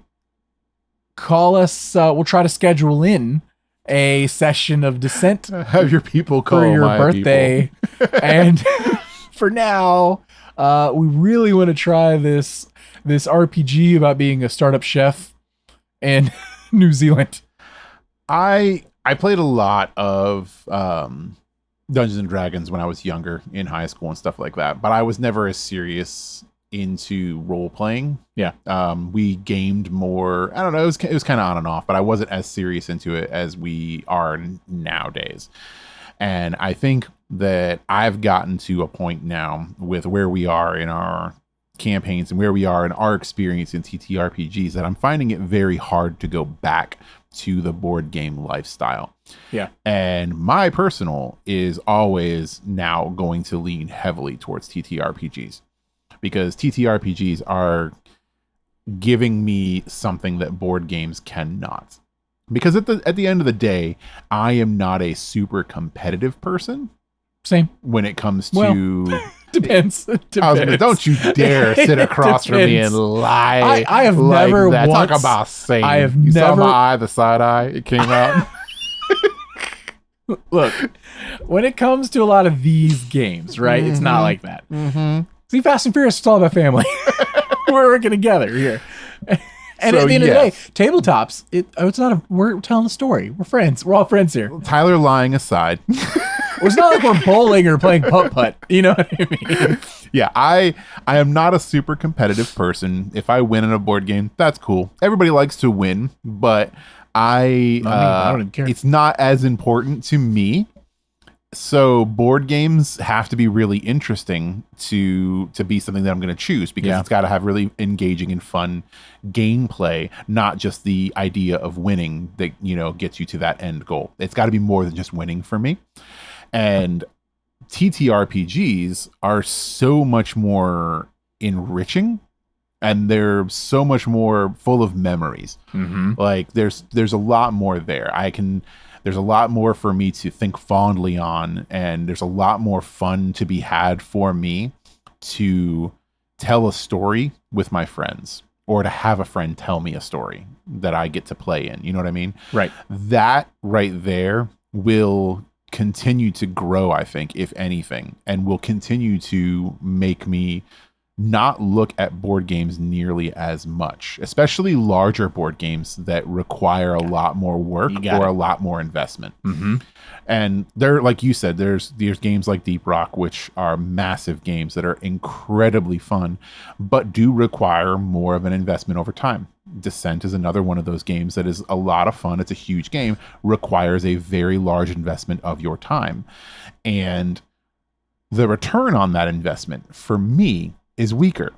call us, we'll try to schedule in a session of Descent. Have your people call for your my birthday. And for now, we really want to try this RPG about being a startup chef in New Zealand. I played a lot of Dungeons and Dragons when I was younger in high school and stuff like that, but I was never as serious into role playing. Yeah. We gamed more. I don't know. It was kind of on and off, but I wasn't as serious into it as we are nowadays. And I think that I've gotten to a point now with where we are in our campaigns and where we are in our experience in TTRPGs that I'm finding it very hard to go back to the board game lifestyle. Yeah. And my personal is always now going to lean heavily towards TTRPGs. Because TTRPGs are giving me something that board games cannot. Because at the end of the day, I am not a super competitive person. Same. When it comes to... Depends. Don't you dare sit across from me and lie. I have like never that. once... Talk about saying. I have you never... saw my eye, the side eye. It came out. Look, when it comes to a lot of these games, right? It's not like that. Mm-hmm. See, Fast and Furious is all about family. We're working together here. And at the end of the day, tabletops, it's not we're telling a story. We're friends. We're all friends here. Tyler lying aside. It's not like we're bowling or playing putt-putt. You know what I mean? Yeah, I am not a super competitive person. If I win in a board game, that's cool. Everybody likes to win, but I don't even care. It's not as important to me. So board games have to be really interesting to be something that I'm going to choose because it's got to have really engaging and fun gameplay, not just the idea of winning that, gets you to that end goal. It's got to be more than just winning for me. And TTRPGs are so much more enriching and they're so much more full of memories. Like there's a lot more there. There's a lot more for me to think fondly on, and there's a lot more fun to be had for me to tell a story with my friends, or to have a friend tell me a story that I get to play in. You know what I mean? Right. That right there will continue to grow, I think, if anything, and will continue to make me not look at board games nearly as much, especially larger board games that require a lot more work or a lot more investment. And there, like you said, there's games like Deep Rock, which are massive games that are incredibly fun, but do require more of an investment over time. Descent is another one of those games that is a lot of fun. It's a huge game, requires a very large investment of your time. And the return on that investment for me is weaker,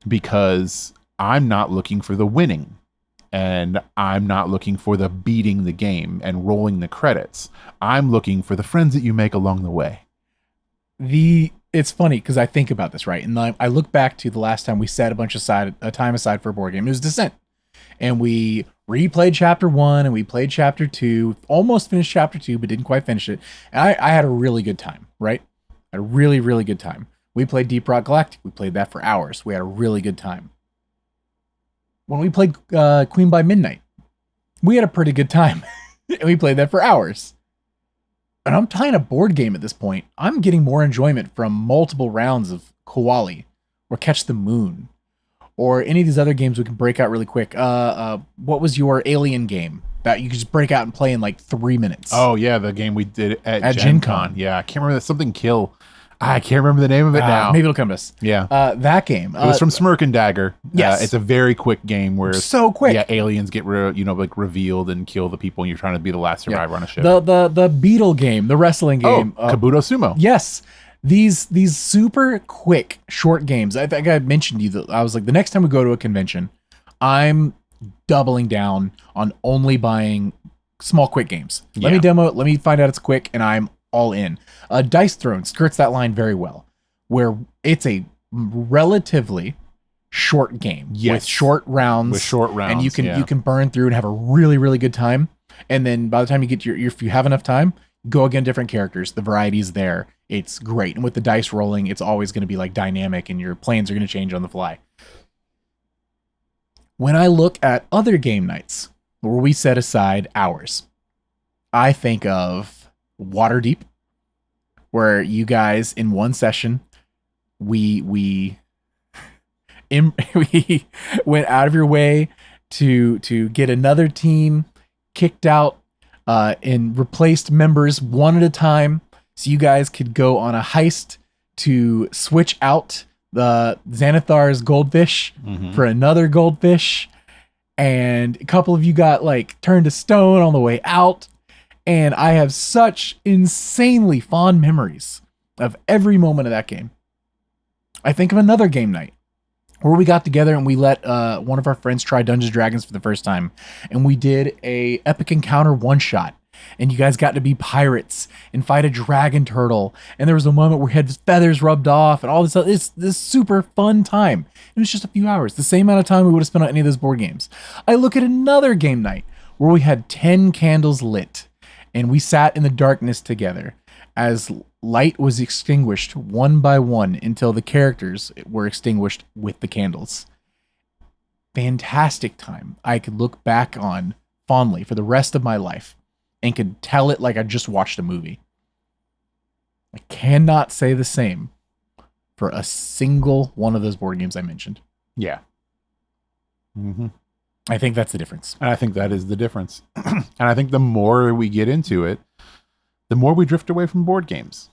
because I'm not looking for the winning, and I'm not looking for the beating the game and rolling the credits. I'm looking for the friends that you make along the way. It's funny because I think about this, right? And I look back to the last time we set a time aside for a board game. It was Descent. And we replayed chapter 1 and we played chapter 2, almost finished chapter 2, but didn't quite finish it. And I had a really good time, right? I had a really, really good time. We played Deep Rock Galactic. We played that for hours. We had a really good time. When we played Queen by Midnight, we had a pretty good time. And we played that for hours. And I'm tying a board game at this point. I'm getting more enjoyment from multiple rounds of Koali or Catch the Moon or any of these other games we can break out really quick. What was your Alien game that you could just break out and play in like 3 minutes? Oh, yeah, the game we did at Gen Con. Yeah, I can't remember that. Something Kill. I can't remember the name of it now. Maybe it'll come to us. Yeah. That game. It was from Smirk and Dagger. Yes. It's a very quick game where so quick. Yeah, aliens get revealed and kill the people, and you're trying to be the last survivor on a ship. The Beetle game, the wrestling game. Kabuto Sumo. Yes. These super quick short games. I think I mentioned to you that I was like, the next time we go to a convention, I'm doubling down on only buying small quick games. Let me demo it, let me find out it's quick, and I'm all in. Dice Throne skirts that line very well, where it's a relatively short game with short rounds, and you can burn through and have a really, really good time. And then by the time you get if you have enough time, go again, different characters. The variety's there. It's great. And with the dice rolling, it's always going to be like dynamic, and your plans are going to change on the fly. When I look at other game nights where we set aside hours, I think of Waterdeep, where you guys in one session, we went out of your way to get another team kicked out and replaced members one at a time, so you guys could go on a heist to switch out the Xanathar's goldfish for another goldfish, and a couple of you got like turned to stone on the way out. And I have such insanely fond memories of every moment of that game. I think of another game night where we got together and we let one of our friends try Dungeons & Dragons for the first time. And we did a epic encounter one-shot. And you guys got to be pirates and fight a dragon turtle. And there was a moment where we had feathers rubbed off and all this other, this super fun time. It was just a few hours, the same amount of time we would have spent on any of those board games. I look at another game night where we had 10 candles lit. And we sat in the darkness together as light was extinguished one by one until the characters were extinguished with the candles. Fantastic time. I could look back on fondly for the rest of my life and could tell it like I just watched a movie. I cannot say the same for a single one of those board games I mentioned. Yeah. I think that's the difference. And I think that is the difference. And I think the more we get into it, the more we drift away from board games.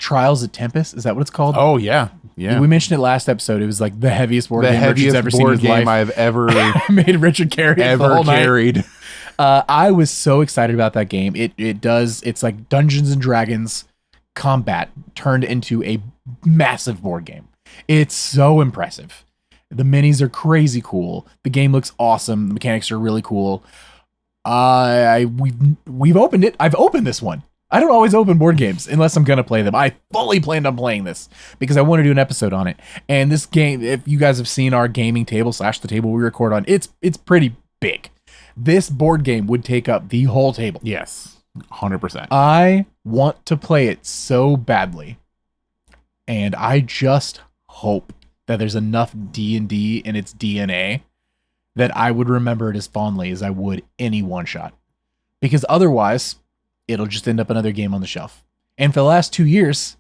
Trials at Tempest, is that what it's called? Oh, yeah. Yeah. We mentioned it last episode. It was like the heaviest board game Richard's ever seen in his life. I've ever made Richard carry it the whole carried. I was so excited about that game. It's like Dungeons and Dragons combat turned into a massive board game. It's so impressive. The minis are crazy cool. The game looks awesome. The mechanics are really cool. We've opened it. I've opened this one. I don't always open board games unless I'm going to play them. I fully planned on playing this because I want to do an episode on it. And this game, if you guys have seen our gaming table / the table we record on, it's pretty big. This board game would take up the whole table. Yes, 100%. I want to play it so badly. And I just hope that there's enough D&D in its DNA that I would remember it as fondly as I would any one shot. Because otherwise, it'll just end up another game on the shelf. And for the last 2 years,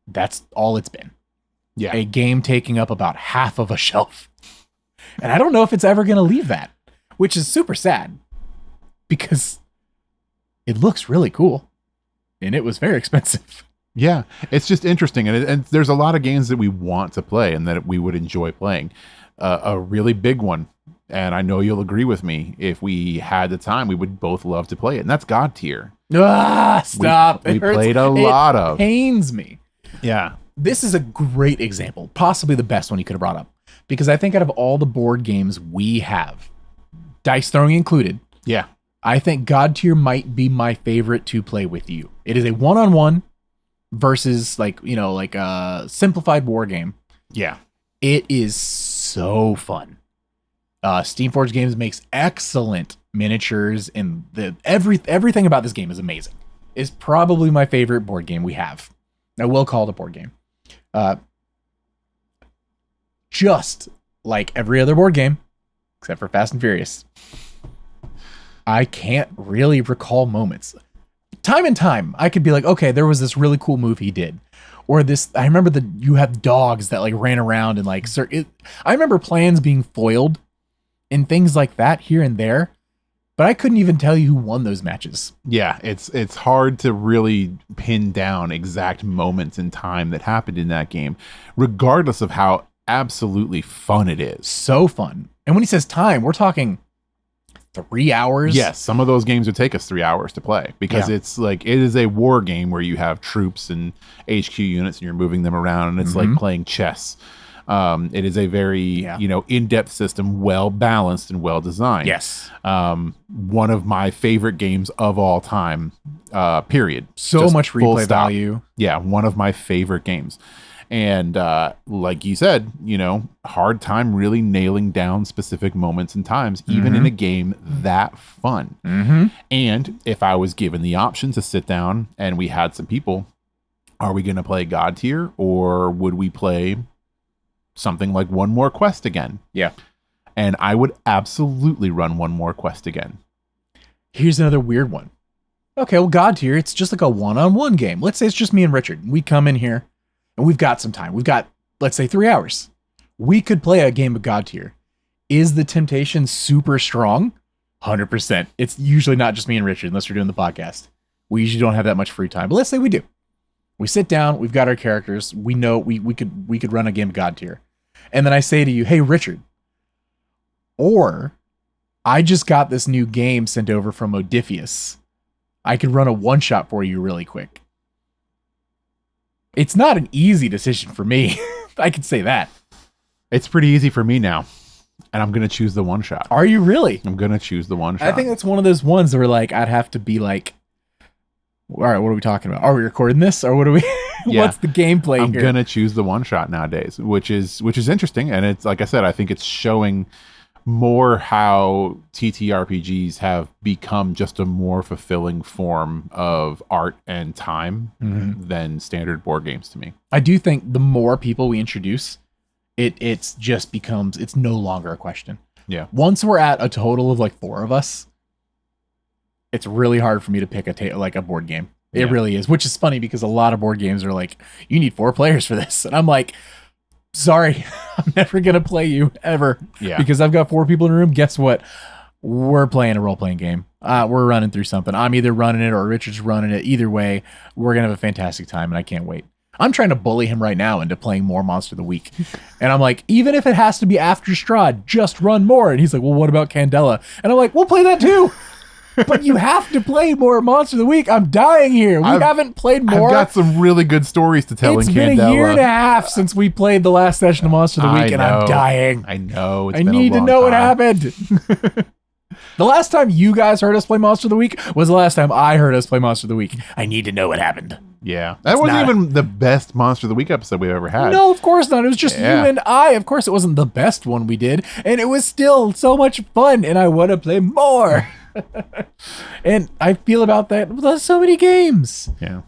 that's all it's been. Yeah. A game taking up about half of a shelf. And I don't know if it's ever going to leave that, which is super sad because it looks really cool and it was very expensive. Yeah, it's just interesting. And there's a lot of games that we want to play and that we would enjoy playing. A really big one, and I know you'll agree with me, if we had the time, we would both love to play it. And that's God Tier. Stop. We played a lot of. It pains me. Yeah. This is a great example, possibly the best one you could have brought up. Because I think out of all the board games we have, dice throwing included, Yeah. I think God Tier might be my favorite to play with you. It is a one-on-one versus like a simplified war game. Yeah. It is so fun. Steamforged Games makes excellent miniatures, and everything about this game is amazing. It's probably my favorite board game we have. I will call it a board game. Just like every other board game, except for Fast and Furious, I can't really recall moments. Time and time, I could be like, okay, there was this really cool move he did. Or this, I remember that you have dogs that like ran around and like, I remember plans being foiled and things like that here and there, but I couldn't even tell you who won those matches. Yeah, it's hard to really pin down exact moments in time that happened in that game, regardless of how absolutely fun it is. So fun. And when he says time, we're talking 3 hours. Yes, some of those games would take us 3 hours to play because it's like, it is a war game where you have troops and HQ units and you're moving them around, and it's like playing chess. It is a very, in-depth system, well balanced and well designed. Yes. One of my favorite games of all time, period. So Just much full replay stop. value. Yeah, one of my favorite games. And like you said, hard time really nailing down specific moments and times, even in a game that fun. And if I was given the option to sit down and we had some people, are we going to play God Tier, or would we play something like One More Quest again? Yeah. And I would absolutely run One More Quest again. Here's another weird one. Okay, well, God Tier, it's just like a one-on-one game. Let's say it's just me and Richard. We come in here and we've got some time. We've got, let's say, 3 hours. We could play a game of God Tier. Is the temptation super strong? 100%. It's usually not just me and Richard unless we're doing the podcast. We usually don't have that much free time. But let's say we do. We sit down. We've got our characters. We know we could run a game of God Tier. And then I say to you, hey, Richard, or I just got this new game sent over from Odysseus. I could run a one-shot for you really quick. It's not an easy decision for me. I could say that. It's pretty easy for me now. And I'm going to choose the one shot. Are you really? I'm going to choose the one shot. I think that's one of those ones where like I'd have to be like, all right, what are we talking about? Are we recording this, or what are we? What's the gameplay I'm here? going to choose the one shot nowadays, which is interesting. And it's like I said, I think it's showing more how TTRPGs have become just a more fulfilling form of art and time than standard board games to me. I do think the more people we introduce, it's just becomes, it's no longer a question. Yeah. Once we're at a total of like 4 of us, it's really hard for me to pick a board game. It really is, which is funny because a lot of board games are like, you need 4 players for this. And I'm like, sorry, I'm never going to play you ever. Yeah. Because I've got 4 people in the room. Guess what? We're playing a role-playing game. We're running through something. I'm either running it or Richard's running it. Either way, we're going to have a fantastic time, and I can't wait. I'm trying to bully him right now into playing more Monster of the Week. And I'm like, even if it has to be after Strahd, just run more. And he's like, well, what about Candela? And I'm like, we'll play that too. But you have to play more Monster of the Week. I'm dying here. We haven't played more. I've got some really good stories to tell in Candela. It's been a year and a half since we played the last session of Monster of the Week, and I'm dying. I know. I need to know what happened. The last time you guys heard us play Monster of the Week was the last time I heard us play Monster of the Week. I need to know what happened. Yeah. That wasn't even the best Monster of the Week episode we've ever had. No, of course not. It was just you and I. Of course, it wasn't the best one we did. And it was still so much fun. And I want to play more. And I feel about that with so many games. Yeah.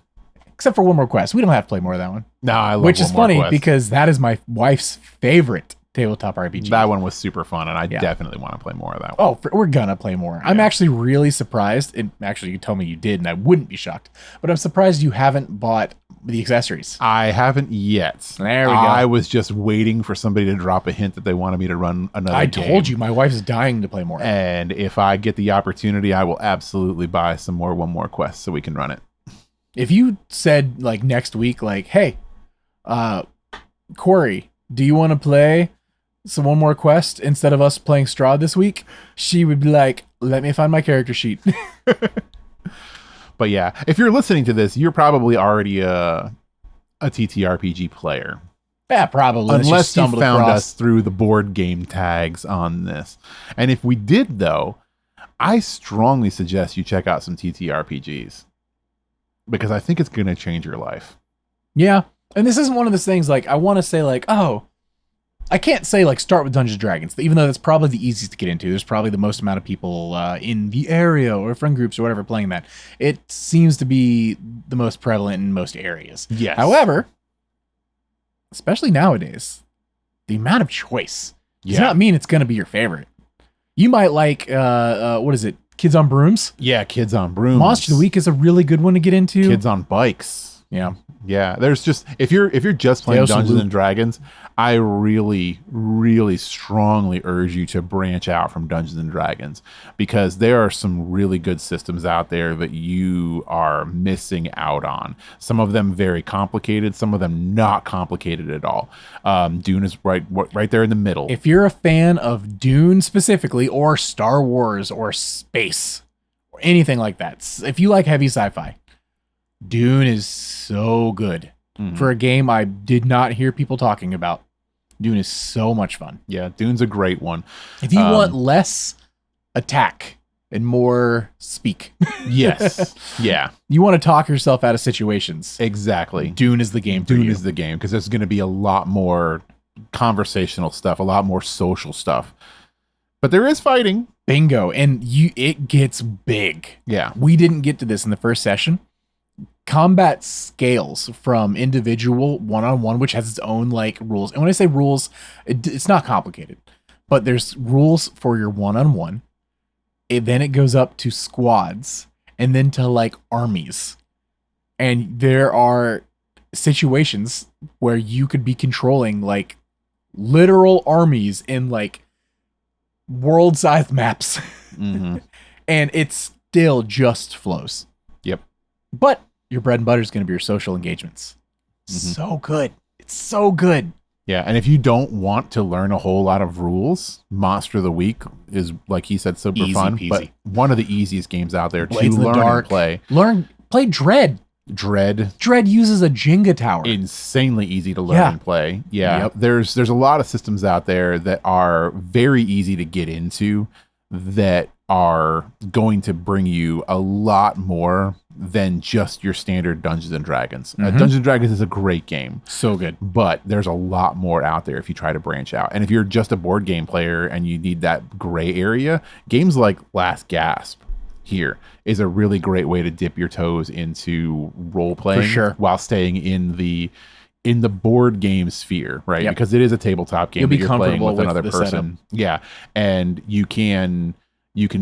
Except for One More Quest. We don't have to play more of that one. No, I love Which is One More funny Quest. because that is my wife's favorite tabletop RPG. That one was super fun, and I definitely want to play more of that one. Oh, we're gonna play more. Yeah. I'm actually really surprised. And actually, you told me you did, and I wouldn't be shocked. But I'm surprised you haven't bought the accessories. I haven't yet. There we go. I was just waiting for somebody to drop a hint that they wanted me to run another game. I told you, my wife's dying to play more. And if I get the opportunity, I will absolutely buy some more One More Quest so we can run it. If you said, like, next week, like, hey, Corey, do you want to play some One More Quest instead of us playing Strahd this week? She would be like, let me find my character sheet. But yeah, if you're listening to this, you're probably already a TTRPG player. Yeah, probably. Unless you found us through the board game tags on this. And if we did, though, I strongly suggest you check out some TTRPGs. Because I think it's going to change your life. Yeah. And this isn't one of those things like, I want to say like, oh, I can't say like start with Dungeons & Dragons, even though that's probably the easiest to get into. There's probably the most amount of people in the area or friend groups or whatever playing that. It seems to be the most prevalent in most areas. Yes. However, especially nowadays, the amount of choice does not mean it's going to be your favorite. You might like, what is it? Kids on Brooms? Yeah, Kids on Brooms. Monster of the Week is a really good one to get into. Kids on Bikes. Yeah. Yeah, there's just if you're just playing Dungeons and Dragons, I really, really strongly urge you to branch out from Dungeons and Dragons because there are some really good systems out there that you are missing out on. Some of them very complicated, some of them not complicated at all. Dune is right there in the middle. If you're a fan of Dune specifically, or Star Wars, or space, or anything like that, if you like heavy sci-fi, Dune is so good. For a game I did not hear people talking about. Dune is so much fun. Yeah, Dune's a great one. If you want less attack and more speak. Yes. Yeah. You want to talk yourself out of situations. Exactly. Dune is the game for you. Dune is the game because there's going to be a lot more conversational stuff, a lot more social stuff. But there is fighting. Bingo. And it gets big. Yeah. We didn't get to this in the first session. Combat scales from individual one-on-one, which has its own like rules. And when I say rules, it's not complicated, but there's rules for your one-on-one. Then it goes up to squads and then to like armies. And there are situations where you could be controlling like literal armies in like world-sized maps. Mm-hmm. And it still just flows. Yep. But your bread and butter is going to be your social engagements. So good. It's so good. Yeah, and if you don't want to learn a whole lot of rules, Monster of the Week is, like he said, super fun. Peasy. But one of the easiest games out there Blades to in the learn Dark. and play. Play Dread. Dread uses a Jenga tower. Insanely easy to learn and play. Yeah, Yep. there's a lot of systems out there that are very easy to get into that are going to bring you a lot more than just your standard Dungeons and Dragons. Dungeons and Dragons is a great game. So good. But there's a lot more out there if you try to branch out. And if you're just a board game player and you need that gray area, games like Last Gasp here is a really great way to dip your toes into role playing while staying in the board game sphere, right? Yep. Because it is a tabletop game. You'll be that you're playing with another the person. Yeah. And you can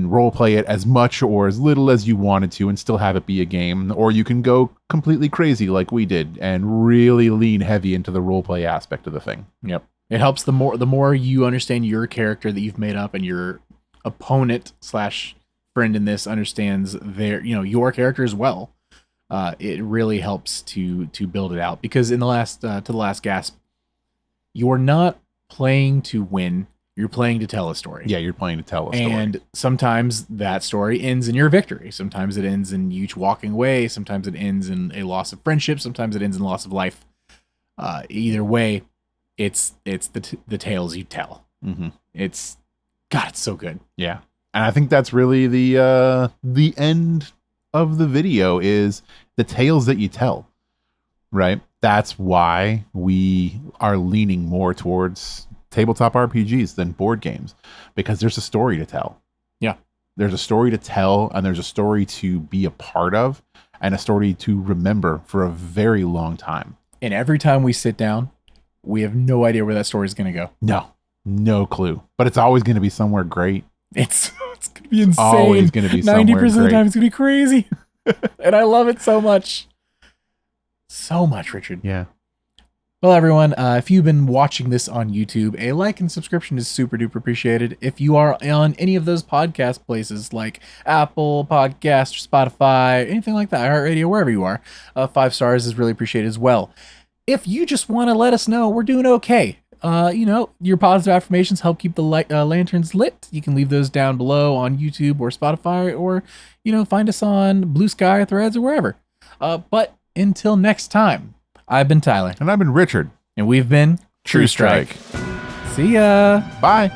role play it as much or as little as you wanted to and still have it be a game, or you can go completely crazy like we did and really lean heavy into the role play aspect of the thing. Yep. It helps the more you understand your character that you've made up and your opponent / friend in this understands your character as well. It really helps to build it out, because in the last gasp, you're not playing to win. You're playing to tell a story. Yeah, you're playing to tell a story. And sometimes that story ends in your victory. Sometimes it ends in you each walking away. Sometimes it ends in a loss of friendship. Sometimes it ends in loss of life. Either way, it's the tales you tell. Mm-hmm. It's so good. Yeah. And I think that's really the end of the video is the tales that you tell, right? That's why we are leaning more towards tabletop RPGs than board games, because there's a story to tell. Yeah. There's a story to tell, and there's a story to be a part of, and a story to remember for a very long time. And every time we sit down, we have no idea where that story is going to go. No clue. But it's always going to be somewhere great. It's going to be insane. Always going to be somewhere 90% of the great. time it's going to be crazy. And I love it so much. So much, Richard. Yeah. Well, everyone, if you've been watching this on YouTube, a like and subscription is super duper appreciated. If you are on any of those podcast places like Apple Podcast or Spotify, anything like that, iHeartRadio, wherever you are, 5 stars is really appreciated as well. If you just want to let us know we're doing okay, your positive affirmations help keep the lanterns lit. You can leave those down below on YouTube or Spotify, or, find us on Blue Sky or Threads or wherever. But until next time, I've been Tyler. And I've been Richard. And we've been True Strike. See ya. Bye.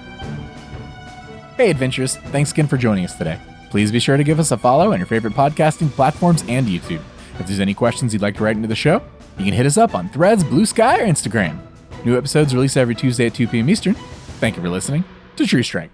Hey, adventurers. Thanks again for joining us today. Please be sure to give us a follow on your favorite podcasting platforms and YouTube. If there's any questions you'd like to write into the show, you can hit us up on Threads, Blue Sky, or Instagram. New episodes released every Tuesday at 2 p.m. Eastern. Thank you for listening to True Strike.